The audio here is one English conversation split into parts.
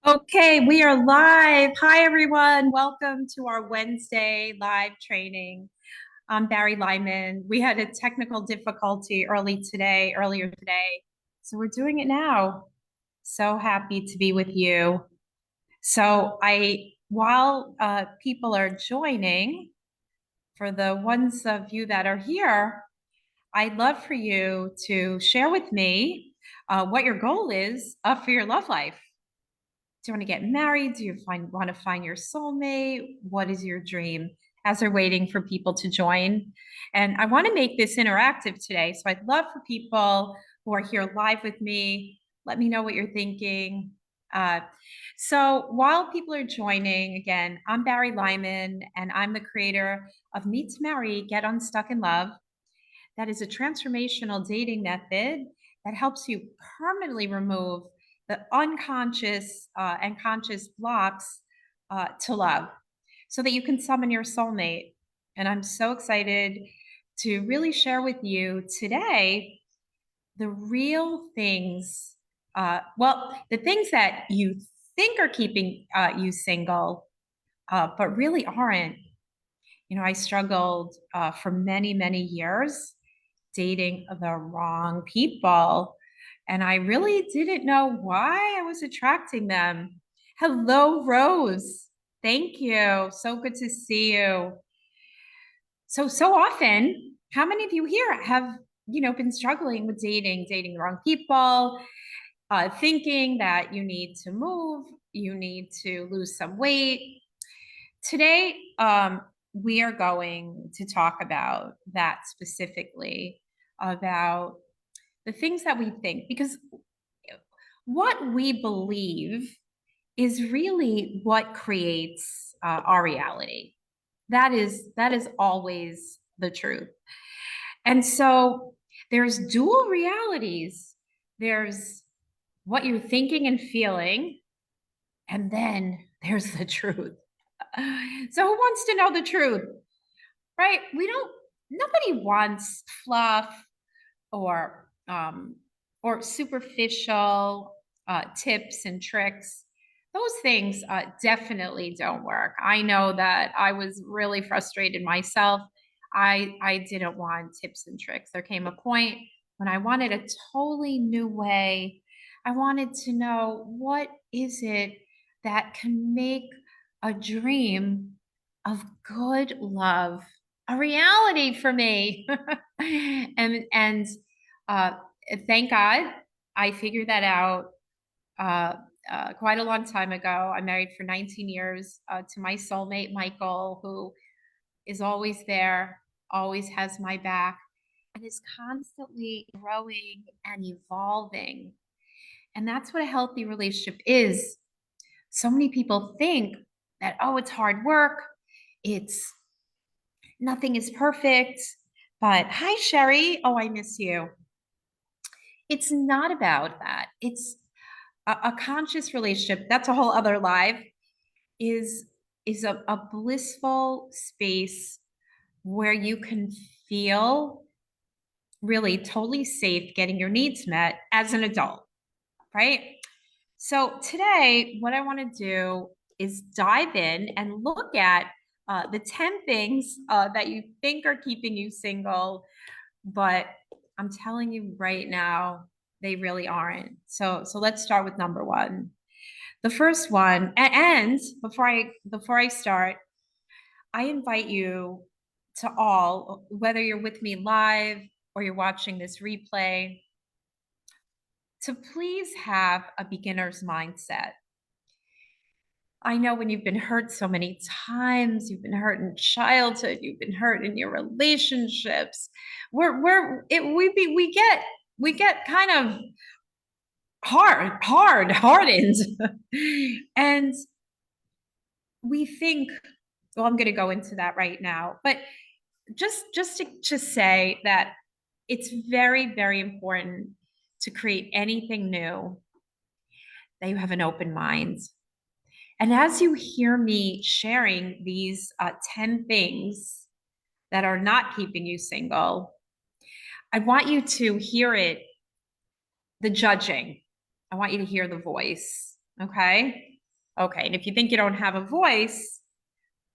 Okay, we are live. Hi, everyone. Welcome to our Wednesday live training. I'm Bari Lyman. We had a technical difficulty earlier today. So we're doing it now. So happy to be with you. While people are joining, for the ones of you that are here, I'd love for you to share with me what your goal is for your love life. Do you want to get married? Do you want to find your soulmate? What is your dream? As they're waiting for people to join. And I want to make this interactive today. So I'd love for people who are here live with me, let me know what you're thinking. So while people are joining, again, I'm Bari Lyman, and I'm the creator of Meet to Marry, Get Unstuck in Love. That is a transformational dating method that helps you permanently remove the unconscious and conscious blocks to love so that you can summon your soulmate. And I'm so excited to really share with you today the real things, the things that you think are keeping you single, but really aren't. You know, I struggled for many, many years dating the wrong people. And I really didn't know why I was attracting them. Hello, Rose. Thank you. So good to see you. So often, how many of you here have, been struggling with dating the wrong people, thinking that you need to move, you need to lose some weight? Today, we are going to talk about that specifically, about the things that we think, because what we believe is really what creates our reality. That is always the truth. And so there's dual realities. There's what you're thinking and feeling, and then there's the truth. So who wants to know the truth? Right? Nobody wants fluff or superficial tips and tricks. Those things definitely don't work. I know that I was really frustrated myself. I didn't want tips and tricks. There came a point when I wanted a totally new way. I wanted to know, what is it that can make a dream of good love a reality for me? and uh, Thank God I figured that out uh, quite a long time ago. I'm married for 19 years to my soulmate, Michael, who is always there, always has my back, and is constantly growing and evolving. And that's what a healthy relationship is. So many people think that, oh, it's hard work, it's nothing is perfect. But hi, Sherry. Oh, I miss you. It's not about that. It's a conscious relationship. That's a whole other life. Is a blissful space where you can feel really totally safe getting your needs met as an adult, right? So today, what I want to do is dive in and look at the 10 things that you think are keeping you single, but I'm telling you right now, they really aren't. So let's start with number one. The first one, and before I start, I invite you to all, whether you're with me live or you're watching this replay, to please have a beginner's mindset. I know when you've been hurt so many times, you've been hurt in childhood, you've been hurt in your relationships. We get kind of hardened, and we think, well, I'm going to go into that right now, but just to say that it's very, very important to create anything new that you have an open mind. And as you hear me sharing these 10 things that are not keeping you single, I want you to hear it, the judging. I want you to hear the voice, okay? Okay. And if you think you don't have a voice,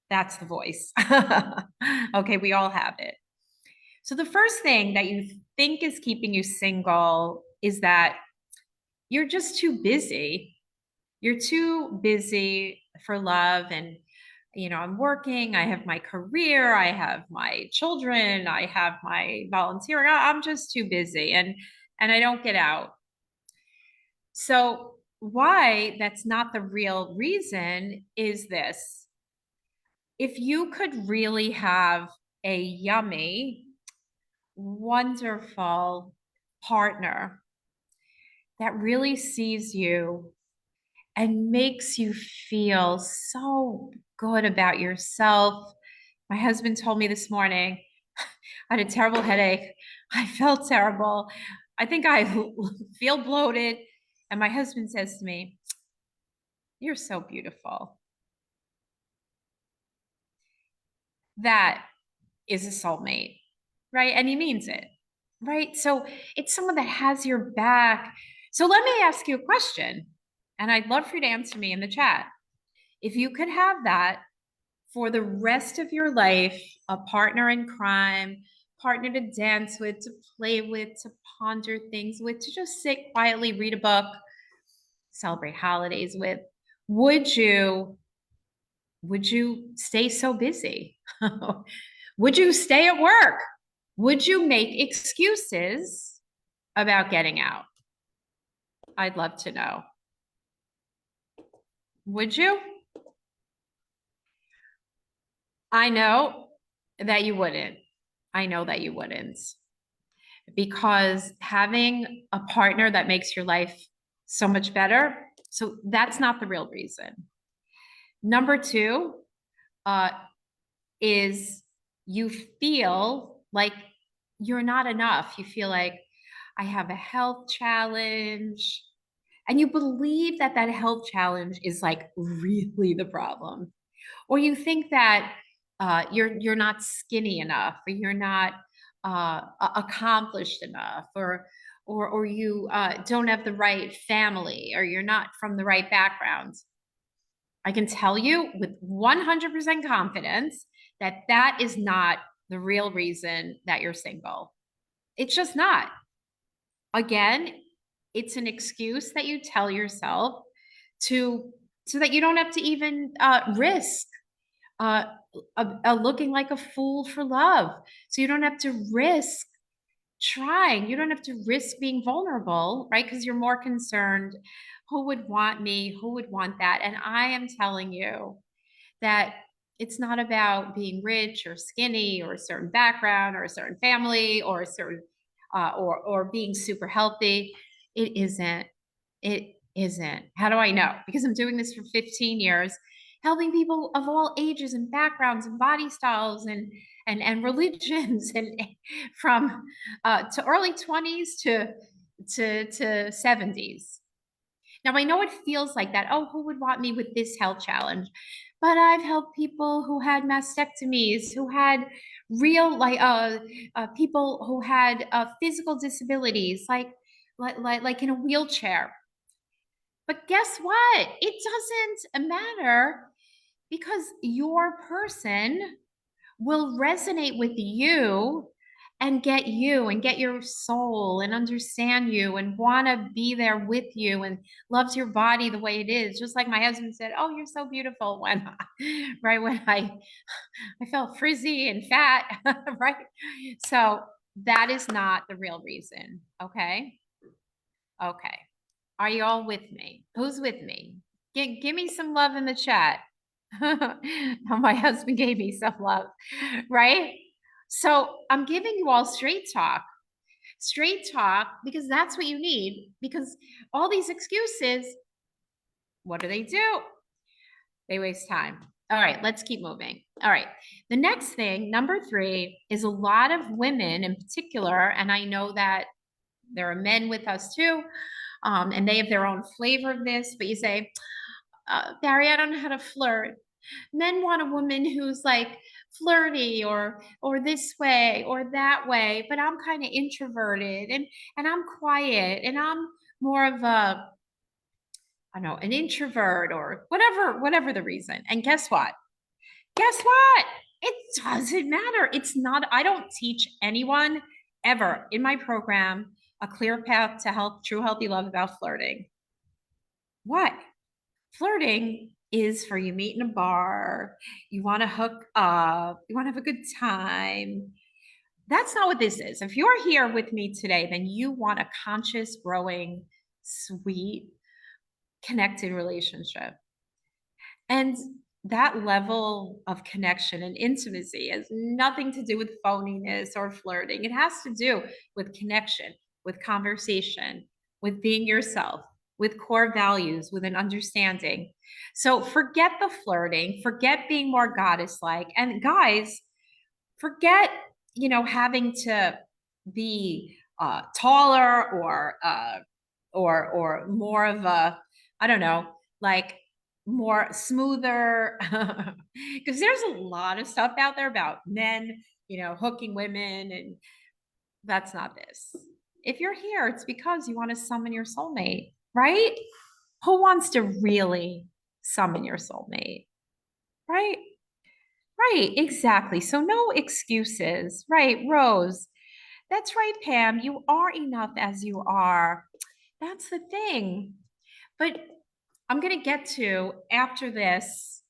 that's the voice. Okay. We all have it. So the first thing that you think is keeping you single is that you're just too busy. You're too busy for love. And, I'm working, I have my career, I have my children, I have my volunteering. I'm just too busy and I don't get out. So why that's not the real reason is this. If you could really have a yummy, wonderful partner that really sees you and makes you feel so good about yourself. My husband told me this morning, I had a terrible headache. I felt terrible. I think I feel bloated. And my husband says to me, "You're so beautiful." That is a soulmate, right? And he means it, right? So it's someone that has your back. So let me ask you a question, and I'd love for you to answer me in the chat. If you could have that for the rest of your life, a partner in crime, partner to dance with, to play with, to ponder things with, to just sit quietly, read a book, celebrate holidays with, would you stay so busy? Would you stay at work? Would you make excuses about getting out? I'd love to know. Would you? I know that you wouldn't. I know that you wouldn't. Because having a partner that makes your life so much better, so that's not the real reason. Number two uh, is you feel like you're not enough. You feel like I have a health challenge, and you believe that that health challenge is like really the problem, or you think that you're not skinny enough, or you're not accomplished enough, or you don't have the right family, or you're not from the right background. I can tell you with 100% confidence that that is not the real reason that you're single. It's just not. Again, it's an excuse that you tell yourself to so that you don't have to even risk uh, looking like a fool for love. So you don't have to risk trying. You don't have to risk being vulnerable, right? Because you're more concerned, who would want me? Who would want that? And I am telling you that it's not about being rich or skinny or a certain background or a certain family or a certain or being super healthy. It isn't. It isn't. How do I know? Because I'm doing this for 15 years, helping people of all ages and backgrounds and body styles and religions and from to early 20s to 70s. Now I know it feels like that. Oh, who would want me with this health challenge? But I've helped people who had mastectomies, who had real people who had physical disabilities, like in a wheelchair. But guess what? It doesn't matter because your person will resonate with you and get your soul and understand you and want to be there with you and loves your body the way it is. Just like my husband said, "Oh, you're so beautiful," when right when I felt frizzy and fat, right? So that is not the real reason. Okay. Okay. Are you all with me? Who's with me? Give me some love in the chat. Oh, my husband gave me some love, right? So I'm giving you all straight talk, because that's what you need. Because all these excuses, what do? They waste time. All right, let's keep moving. All right, the next thing, number 3, is a lot of women in particular, and I know that there are men with us too, and they have their own flavor of this, but you say, Barry, I don't know how to flirt. Men want a woman who's like flirty or this way or that way, but I'm kind of introverted and I'm quiet and I'm more of a I don't know, an introvert or whatever the reason. And guess what? Guess what? It doesn't matter. It's not, I don't teach anyone ever in my program a clear path to health, true healthy love about flirting. What? Flirting is for you meet in a bar, you want to hook up, you want to have a good time. That's not what this is. If you're here with me today, then you want a conscious, growing, sweet, connected relationship. And that level of connection and intimacy has nothing to do with phoniness or flirting. It has to do with connection, with conversation, with being yourself, with core values, with an understanding. So forget the flirting, forget being more goddess like. And guys, forget, having to be taller or more of a, I don't know, like more smoother, because there's a lot of stuff out there about men, hooking women, and that's not this. If you're here, it's because you want to summon your soulmate, right? Who wants to really summon your soulmate, right? Right, exactly. So no excuses, right, Rose? That's right, Pam. You are enough as you are. That's the thing. But I'm going to get to after this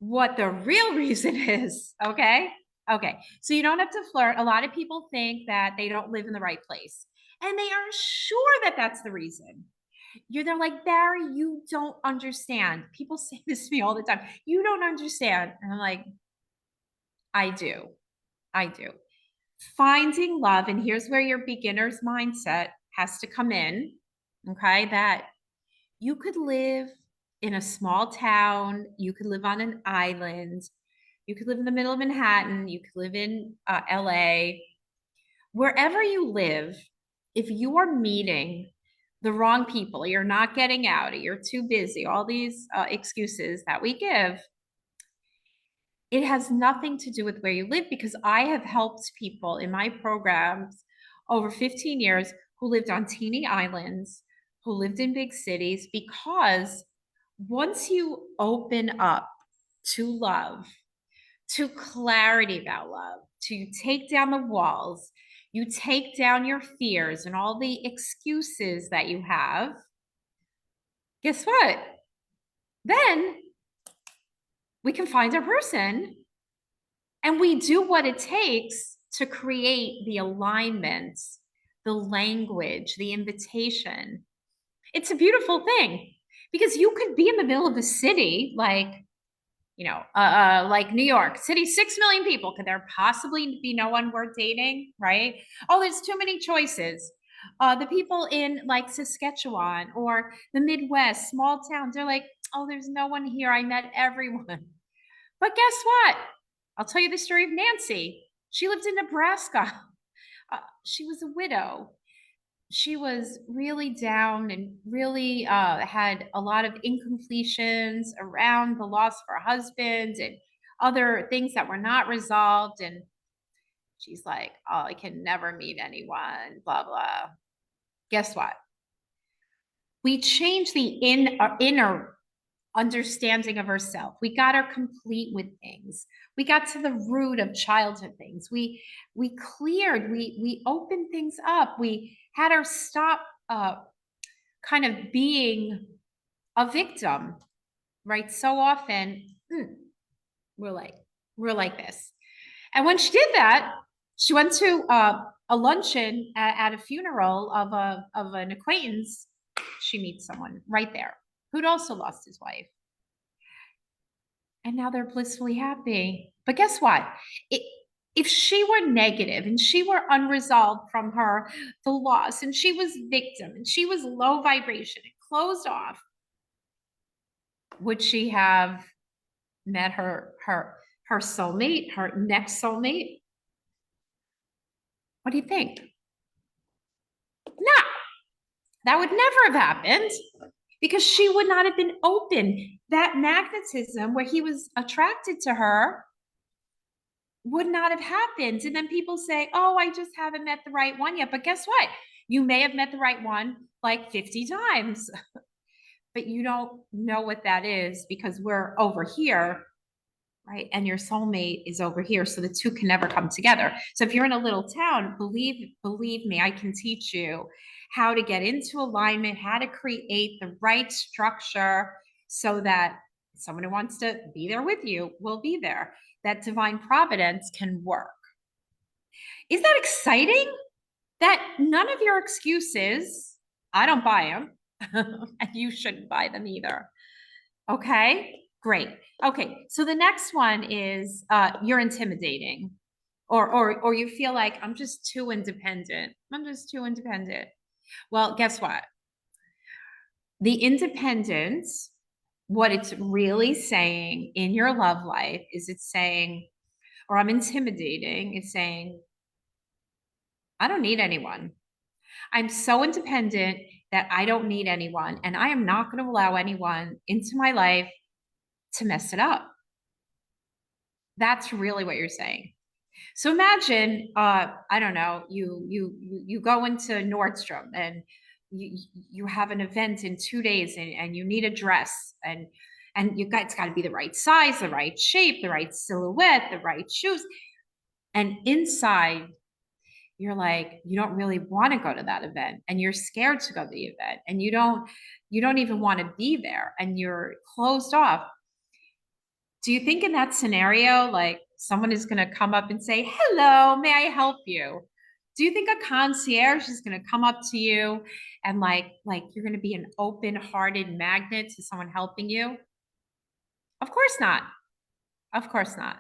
what the real reason is. Okay. Okay. So you don't have to flirt. A lot of people think that they don't live in the right place, and they are sure that that's the reason. They're like, Barry, you don't understand. People say this to me all the time. You don't understand. And I'm like, I do. I do. Finding love, and here's where your beginner's mindset has to come in, okay? That you could live in a small town, you could live on an island, you could live in the middle of Manhattan, you could live in LA, wherever you live. If you are meeting the wrong people, you're not getting out, you're too busy, all these excuses that we give, it has nothing to do with where you live, because I have helped people in my programs over 15 years who lived on teeny islands, who lived in big cities, because once you open up to love, to clarity about love, to take down the walls, you take down your fears and all the excuses that you have, guess what? Then we can find our person. And we do what it takes to create the alignment, the language, the invitation. It's a beautiful thing, because you could be in the middle of the city, like New York City, 6 million people. Could there possibly be no one worth dating, right? Oh, there's too many choices. The people in like Saskatchewan or the Midwest, small town, they're like, oh, there's no one here. I met everyone. But guess what? I'll tell you the story of Nancy. She lived in Nebraska. She was a widow. She was really down and really had a lot of incompletions around the loss of her husband and other things that were not resolved. And she's like, oh, I can never meet anyone, blah, blah. Guess what? We changed the inner understanding of herself. We got her complete with things. We got to the root of childhood things. We cleared, we opened things up. We had her stop kind of being a victim, right? So often we're like this. And when she did that, she went to a luncheon at a funeral of an acquaintance. She meets someone right there who'd also lost his wife. And now they're blissfully happy. But guess what? If she were negative and she were unresolved from the loss, and she was victim and she was low vibration and closed off, would she have met her soulmate, her next soulmate? What do you think? No, that would never have happened, because she would not have been open. That magnetism where he was attracted to her would not have happened. And then people say, oh, I just haven't met the right one yet. But guess what? You may have met the right one like 50 times. but you don't know what that is because we're over here, right? And your soulmate is over here. So the two can never come together. So if you're in a little town, believe me, I can teach you how to get into alignment, how to create the right structure so that someone who wants to be there with you will be there. That divine providence can work. Is that exciting? That none of your excuses, I don't buy them, and you shouldn't buy them either. Okay, great. Okay, so the next one is you're intimidating, or you feel like I'm just too independent. I'm just too independent. Well, guess what? The independence, what it's really saying in your love life is it's saying, or I'm intimidating, it's saying, I don't need anyone. I'm so independent that I don't need anyone, and I am not going to allow anyone into my life to mess it up. That's really what you're saying. So imagine, I don't know, you go into Nordstrom and you have an event in 2 days and you need a dress and it's got to be the right size, the right shape, the right silhouette, the right shoes. And inside, you're like, you don't really want to go to that event and you're scared to go to the event and you don't even want to be there and you're closed off. Do you think in that scenario, like someone is going to come up and say, hello, may I help you? Do you think a concierge is going to come up to you and like you're going to be an open-hearted magnet to someone helping you? Of course not. Of course not.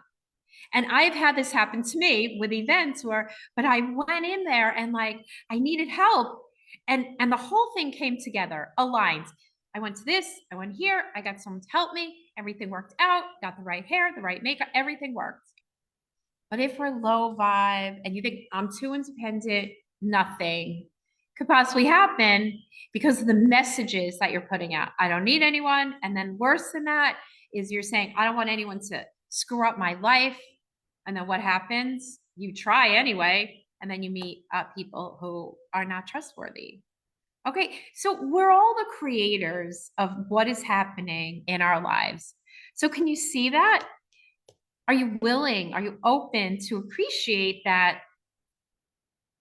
And I've had this happen to me with events but I went in there and like I needed help. And the whole thing came together, aligned. I went to this, I went here, I got someone to help me, everything worked out, got the right hair, the right makeup, everything worked. But if we're low vibe and you think I'm too independent, nothing could possibly happen because of the messages that you're putting out. I don't need anyone. And then worse than that is you're saying, I don't want anyone to screw up my life. And then what happens? You try anyway, and then you meet people who are not trustworthy. Okay, so we're all the creators of what is happening in our lives. So can you see that? Are you willing? Are you open to appreciate that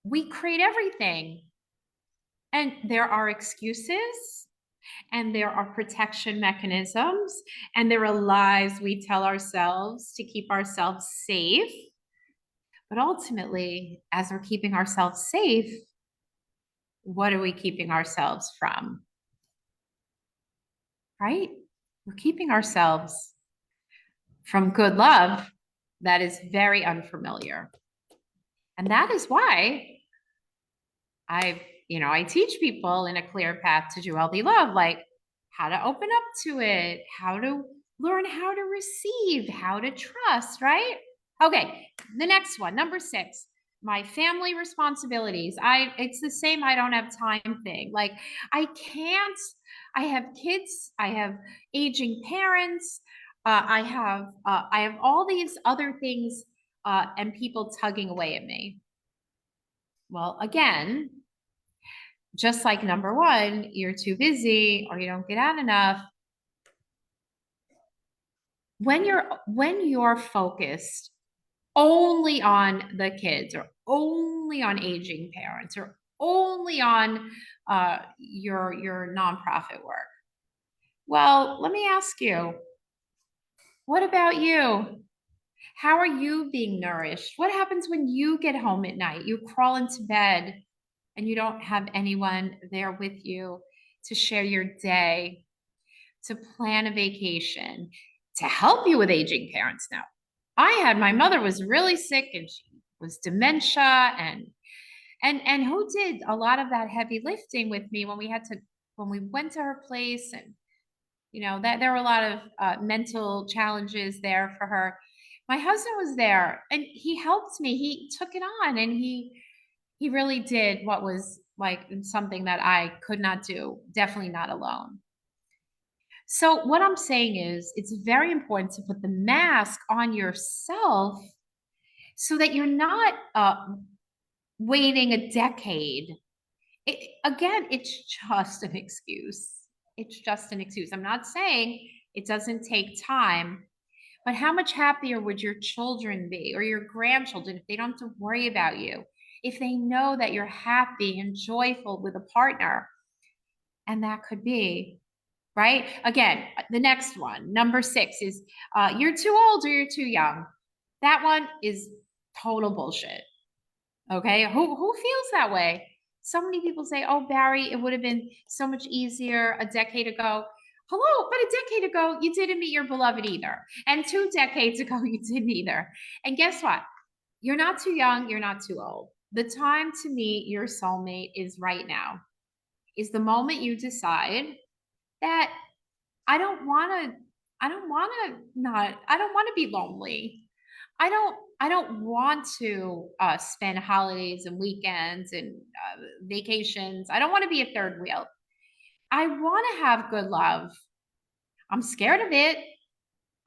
we create everything? And there are excuses, and there are protection mechanisms, and there are lies we tell ourselves to keep ourselves safe. But ultimately, as we're keeping ourselves safe, what are we keeping ourselves from? Right? We're keeping ourselves from good love that is very unfamiliar. And that is why I teach people in a clear path to duality love, like how to open up to it, how to learn how to receive, how to trust, right? Okay, the next one, number 6, my family responsibilities. It's the same I don't have time thing. Like I can't, I have kids, I have aging parents, I have all these other things and people tugging away at me. Well, again, just like number 1, you're too busy or you don't get out enough. When you're focused only on the kids or only on aging parents or only on your nonprofit work. Well, let me ask you, what about you? How are you being nourished? What happens when you get home at night? You crawl into bed and you don't have anyone there with you to share your day, to plan a vacation, to help you with aging parents. Now, my mother was really sick and she was dementia and who did a lot of that heavy lifting with me when we went to her place and that there were a lot of mental challenges there for her. My husband was there and he helped me. He took it on and he really did what was like something that I could not do, definitely not alone. So what I'm saying is it's very important to put the mask on yourself so that you're not waiting a decade. Again, it's just an excuse. It's just an excuse. I'm not saying it doesn't take time, but how much happier would your children be or your grandchildren if they don't have to worry about you? If they know that you're happy and joyful with a partner, and that could be, right? Again, the next one, number 6 is you're too old or you're too young. That one is total bullshit. Okay, who feels that way? So many people say, "Oh, Barry, it would have been so much easier a decade ago." Hello, but a decade ago you didn't meet your beloved either, and 2 decades ago you didn't either. And guess what? You're not too young. You're not too old. The time to meet your soulmate is right now. Is the moment you decide that I don't want to. I don't want to not. I don't want to be lonely. I don't want to spend holidays and weekends and vacations. I don't want to be a third wheel. I want to have good love. I'm scared of it.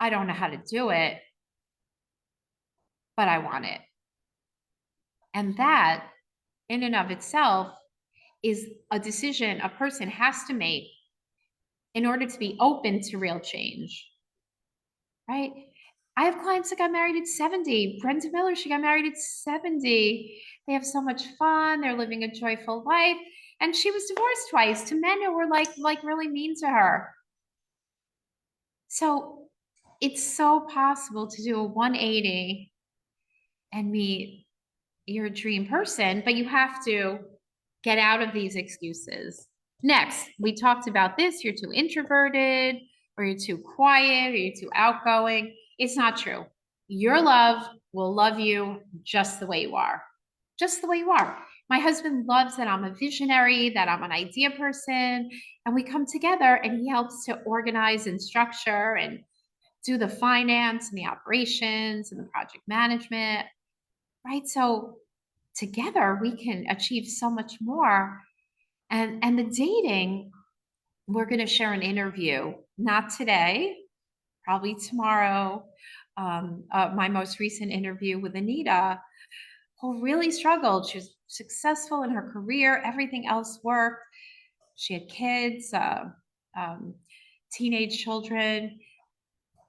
I don't know how to do it, but I want it. And that in and of itself is a decision a person has to make in order to be open to real change, right? I have clients that got married at 70. Brenda Miller, she got married at 70. They have so much fun. They're living a joyful life. And she was divorced twice to men who were like really mean to her. So it's so possible to do a 180 and meet your dream person, but you have to get out of these excuses. Next, we talked about this. You're too introverted, or you're too quiet, or you're too outgoing. It's not true. Your love will love you just the way you are. Just the way you are. My husband loves that I'm a visionary, that I'm an idea person, and we come together and he helps to organize and structure and do the finance and the operations and the project management, right? So together we can achieve so much more. And the dating, we're going to share an interview, not today, probably tomorrow. My most recent interview with Anita, who really struggled. She was successful in her career, everything else worked. She had kids, um, teenage children,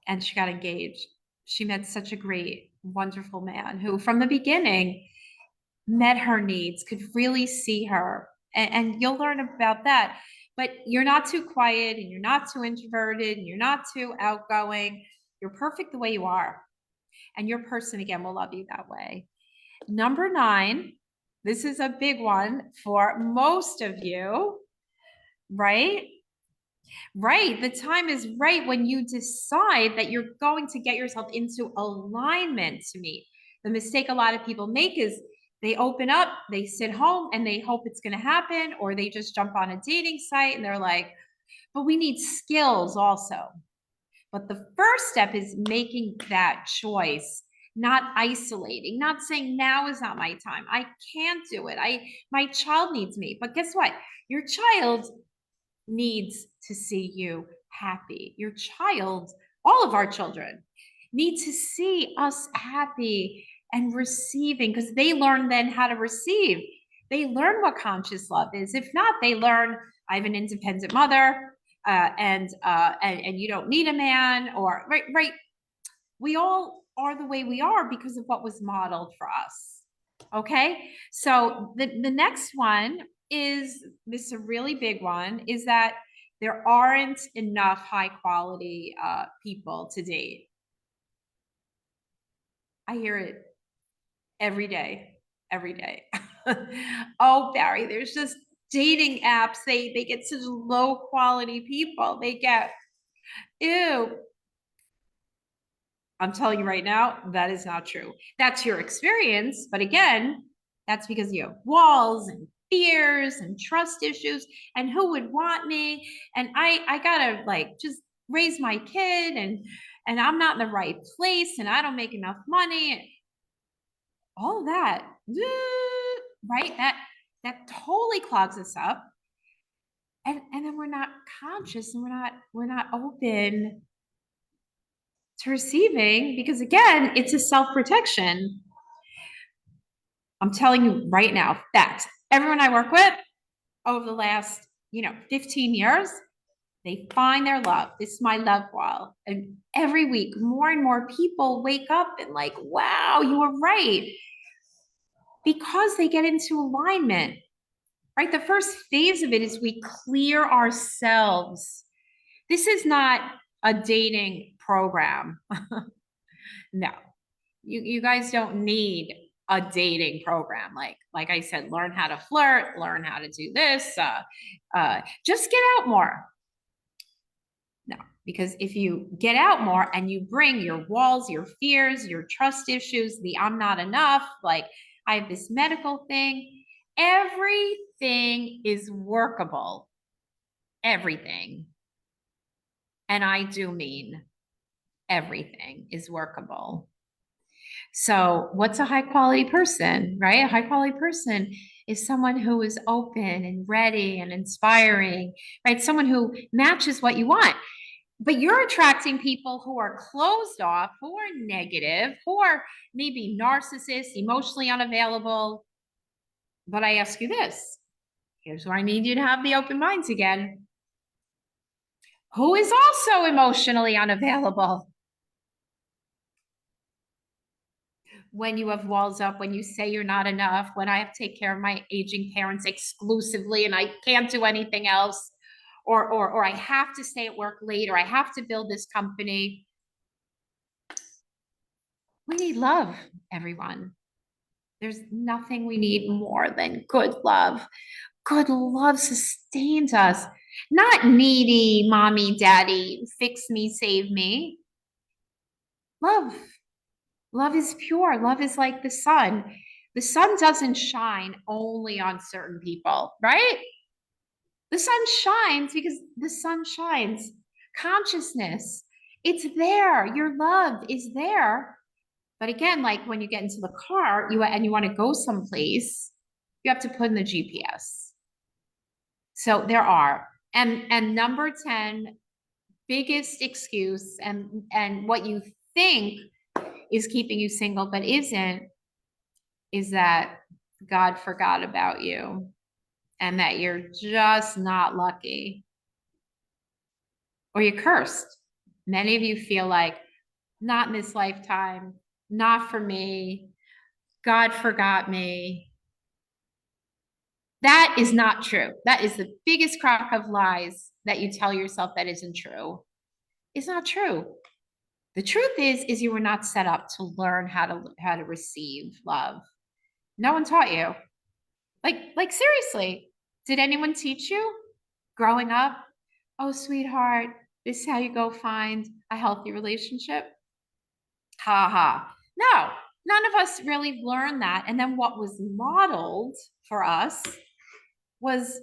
and she got engaged. She met such a great, wonderful man who, from the beginning, met her needs, could really see her. And you'll learn about that. But you're not too quiet and you're not too introverted and you're not too outgoing. You're perfect the way you are. And your person, again, will love you that way. Number 9, this is a big one for most of you, right? Right. The time is right when you decide that you're going to get yourself into alignment to meet. The mistake a lot of people make is they open up, they sit home and they hope it's going to happen, or they just jump on a dating site and they're like, but we need skills also. But the first step is making that choice, not isolating, not saying now is not my time. I can't do it. My child needs me. But guess what? Your child needs to see you happy. Your child, all of our children, need to see us happy and receiving, because they learn then how to receive. They learn what conscious love is. If not, they learn I have an independent mother, and you don't need a man, or right. We all are the way we are because of what was modeled for us. Okay, so the next one is, this is a really big one, is that there aren't enough high quality people to date. I hear it every day, every day. Oh, Barry, there's just dating apps. They get such low quality people. They get, ew. I'm telling you right now, that is not true. That's your experience. But again, that's because you have walls and fears and trust issues. And who would want me? And I gotta like just raise my kid, and I'm not in the right place and I don't make enough money. All of that, right? That totally clogs us up. And then we're not conscious and we're not open to receiving, because again, it's a self-protection. I'm telling you right now, facts. Everyone I work with over the last, 15 years, They find their love. This is my love wall. And every week, more and more people wake up and like, wow, you were right. Because they get into alignment, right? The first phase of it is we clear ourselves. This is not a dating program. No, you guys don't need a dating program. Like I said, learn how to flirt, learn how to do this. Just get out more. No, because if you get out more and you bring your walls, your fears, your trust issues, the I'm not enough, like I have this medical thing, everything is workable. Everything. And I do mean everything is workable. So, what's a high quality person, right? A high quality person is someone who is open and ready and inspiring, right? Someone who matches what you want. But you're attracting people who are closed off, who are negative, who are maybe narcissists, emotionally unavailable. But I ask you this, here's where I need you to have the open minds again. Who is also emotionally unavailable? When you have walls up, when you say you're not enough, when I have to take care of my aging parents exclusively and I can't do anything else, or I have to stay at work late, or I have to build this company. We need love, everyone. There's nothing we need more than good love. Good love sustains us, not needy mommy, daddy, fix me, save me. Love. Love is pure. Love is like the sun. The sun doesn't shine only on certain people, right? The sun shines because the sun shines. Consciousness, it's there. Your love is there. But again, like when you get into the car, you want to go someplace, you have to put in the GPS. So there are. And number 10, biggest excuse and what you think is keeping you single but isn't, is that God forgot about you and that you're just not lucky or you're cursed. Many of you feel like, not in this lifetime, not for me, God forgot me. That is not true. That is the biggest crock of lies that you tell yourself that isn't true. It's not true. The truth is you were not set up to learn how to receive love. No one taught you. Like seriously, did anyone teach you growing up? Oh, sweetheart, this is how you go find a healthy relationship. Ha ha. No, none of us really learned that. And then what was modeled for us was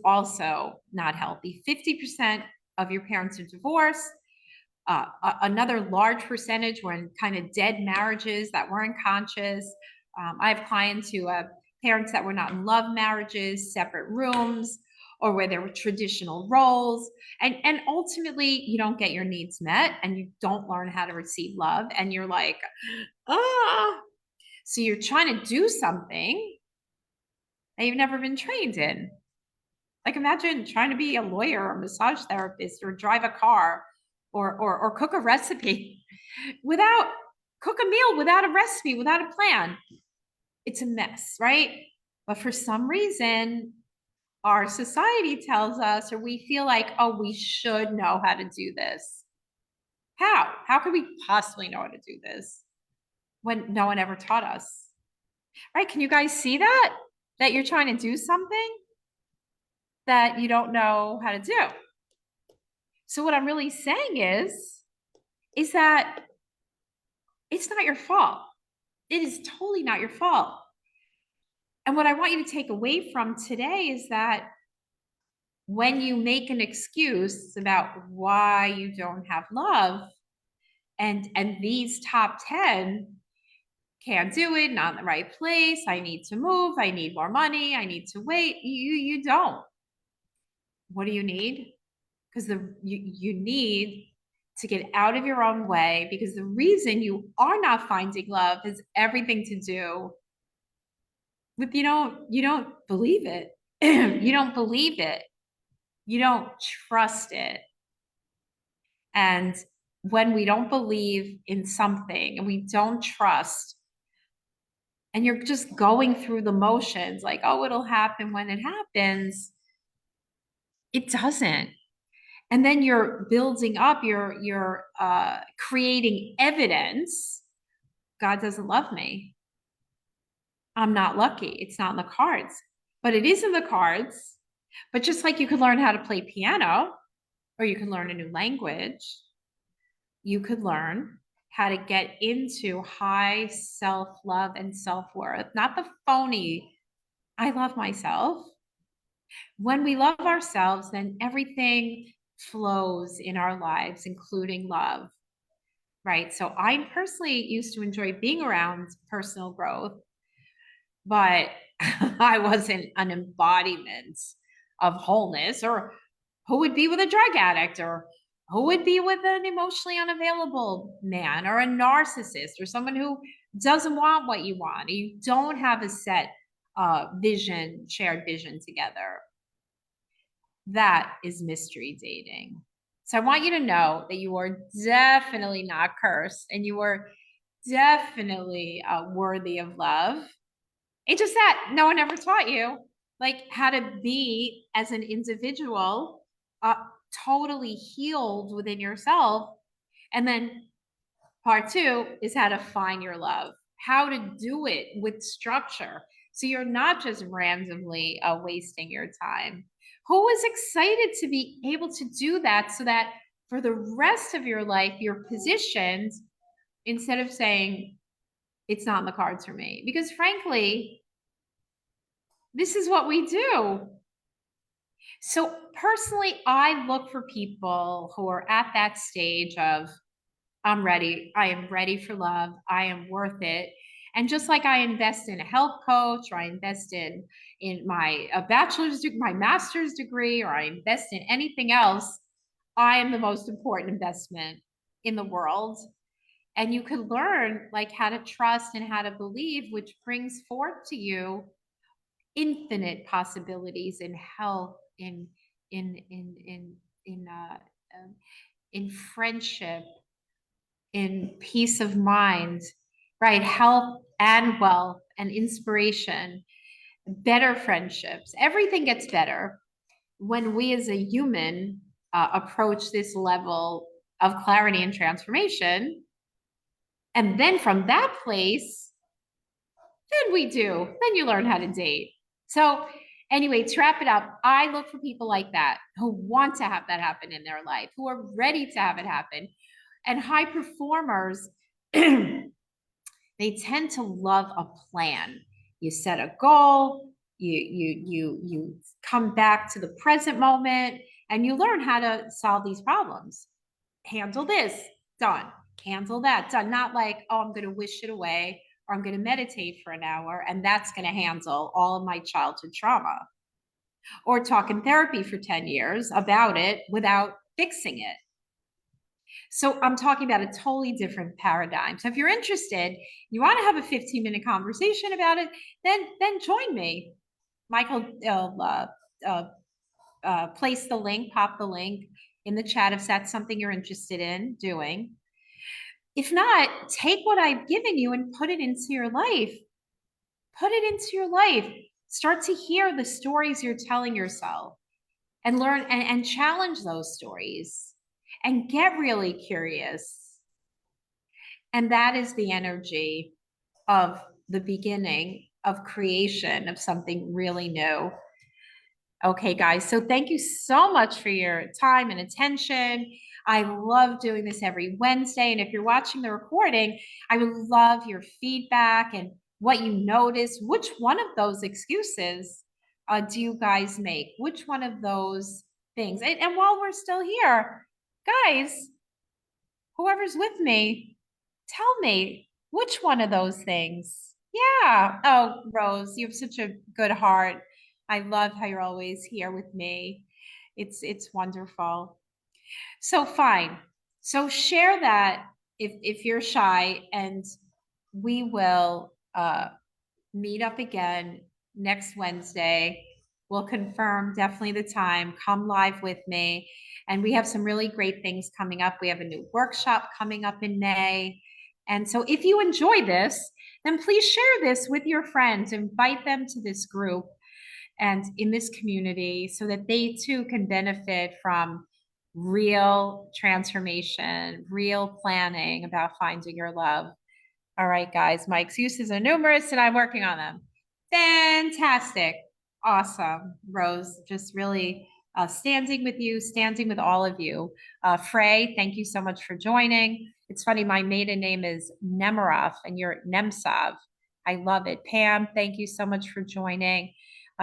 also not healthy. 50% of your parents are divorced. Another large percentage were in kind of dead marriages that weren't conscious. I have clients who have parents that were not in love marriages, separate rooms, or where there were traditional roles. And ultimately, you don't get your needs met and you don't learn how to receive love. And you're like, ah. So you're trying to do something that you've never been trained in. Like imagine trying to be a lawyer or a massage therapist or drive a car or cook a recipe without cook a meal without a recipe, without a plan. It's a mess, right? But for some reason, our society tells us, or we feel like, oh, we should know how to do this. How? How could we possibly know how to do this when no one ever taught us? Right? Can you guys see that? That you're trying to do something that you don't know how to do. So what I'm really saying is that it's not your fault. It is totally not your fault. And what I want you to take away from today is that when you make an excuse about why you don't have love, and these top 10, can't do it, not in the right place, I need to move, I need more money, I need to wait, you don't. What do you need? Because you need to get out of your own way, because the reason you are not finding love has everything to do with you don't believe it. You don't believe it. You don't trust it. And when we don't believe in something and we don't trust, and you're just going through the motions like, oh, it'll happen when it happens, it doesn't. And then you're building up, you're creating evidence. God doesn't love me. I'm not lucky. It's not in the cards. But it is in the cards. But just like you could learn how to play piano, or you can learn a new language, you could learn how to get into high self-love and self-worth, not the phony, I love myself. When we love ourselves, then everything flows in our lives, including love, right? So I personally used to enjoy being around personal growth, but I wasn't an embodiment of wholeness. Or who would be with a drug addict, or who would be with an emotionally unavailable man, or a narcissist, or someone who doesn't want what you want? You don't have a set vision, shared vision together. That is mystery dating. So I want you to know that you are definitely not cursed, and you are definitely worthy of love. It's just that no one ever taught you like how to be as an individual, uh, totally healed within yourself. And then part two is how to find your love, how to do it with structure. So you're not just randomly wasting your time. Who is excited to be able to do that, so that for the rest of your life, you're positioned, instead of saying, it's not in the cards for me? Because frankly, this is what we do. So personally, I look for people who are at that stage of, I'm ready. I am ready for love. I am worth it. And just like I invest in a health coach, or I invest in my bachelor's degree, my master's degree, or I invest in anything else, I am the most important investment in the world. And you can learn like how to trust and how to believe, which brings forth to you infinite possibilities in health, in in in in uh, um, in friendship, in peace of mind, right? Health and wealth and inspiration, better friendships. Everything gets better when we as a human approach this level of clarity and transformation. And then from that place, then you learn how to date. So anyway, to wrap it up, I look for people like that who want to have that happen in their life, who are ready to have it happen. And high performers, they tend to love a plan. You set a goal, you come back to the present moment, and you learn how to solve these problems. Handle this, done. Handle that, done. Not like, oh, I'm going to wish it away, or I'm going to meditate for an hour, and that's going to handle all of my childhood trauma. Or talk in therapy for 10 years about it without fixing it. So I'm talking about a totally different paradigm. So if you're interested, you want to have a 15-minute conversation about it, then join me. Michael, place the link, pop the link in the chat if that's something you're interested in doing. If not, take what I've given you and put it into your life. Put it into your life. Start to hear the stories you're telling yourself, and learn and challenge those stories, and get really curious. And that is the energy of the beginning of creation of something really new. Okay, guys, so thank you so much for your time and attention. I love doing this every Wednesday. And if you're watching the recording, I would love your feedback and what you notice. Which one of those excuses do you guys make? Which one of those things? And while we're still here, guys, whoever's with me, tell me which one of those things. Yeah. Oh, Rose, you have such a good heart. I love how you're always here with me. It's wonderful. So fine. So share that if you're shy, and we will meet up again next Wednesday. we'll confirm definitely the time. Come live with me. And we have some really great things coming up. We have a new workshop coming up in May. And so if you enjoy this, then please share this with your friends, invite them to this group and in this community so that they too can benefit from real transformation, real planning about finding your love. All right, guys, my excuses are numerous and I'm working on them. Fantastic. Awesome. Rose, just really standing with you, standing with all of you. Frey, thank you so much for joining. It's funny, my maiden name is Nemirov and you're Nemsav. I love it. Pam, thank you so much for joining.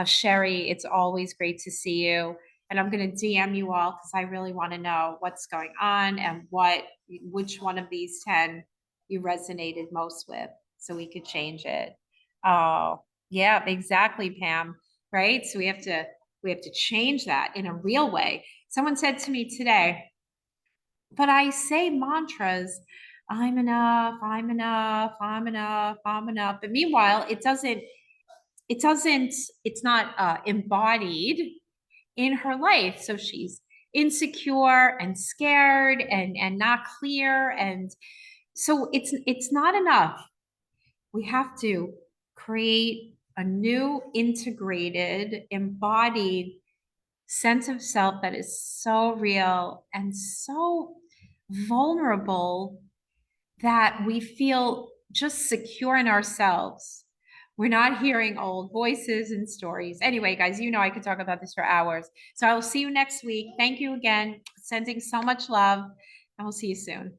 Sherry, it's always great to see you. And I'm going to DM you all because I really want to know what's going on and which one of these 10 you resonated most with so we could change it. Oh, yeah, exactly, Pam. Right? So we have to change that in a real way. Someone said to me today, but I say mantras, I'm enough, I'm enough, I'm enough, I'm enough. But meanwhile, it's not embodied in her life. So she's insecure and scared and not clear. And so it's not enough. We have to create a new integrated, embodied sense of self that is so real and so vulnerable that we feel just secure in ourselves. We're not hearing old voices and stories. Anyway, guys, you know I could talk about this for hours. So I will see you next week. Thank you again. Sending so much love, and we'll see you soon.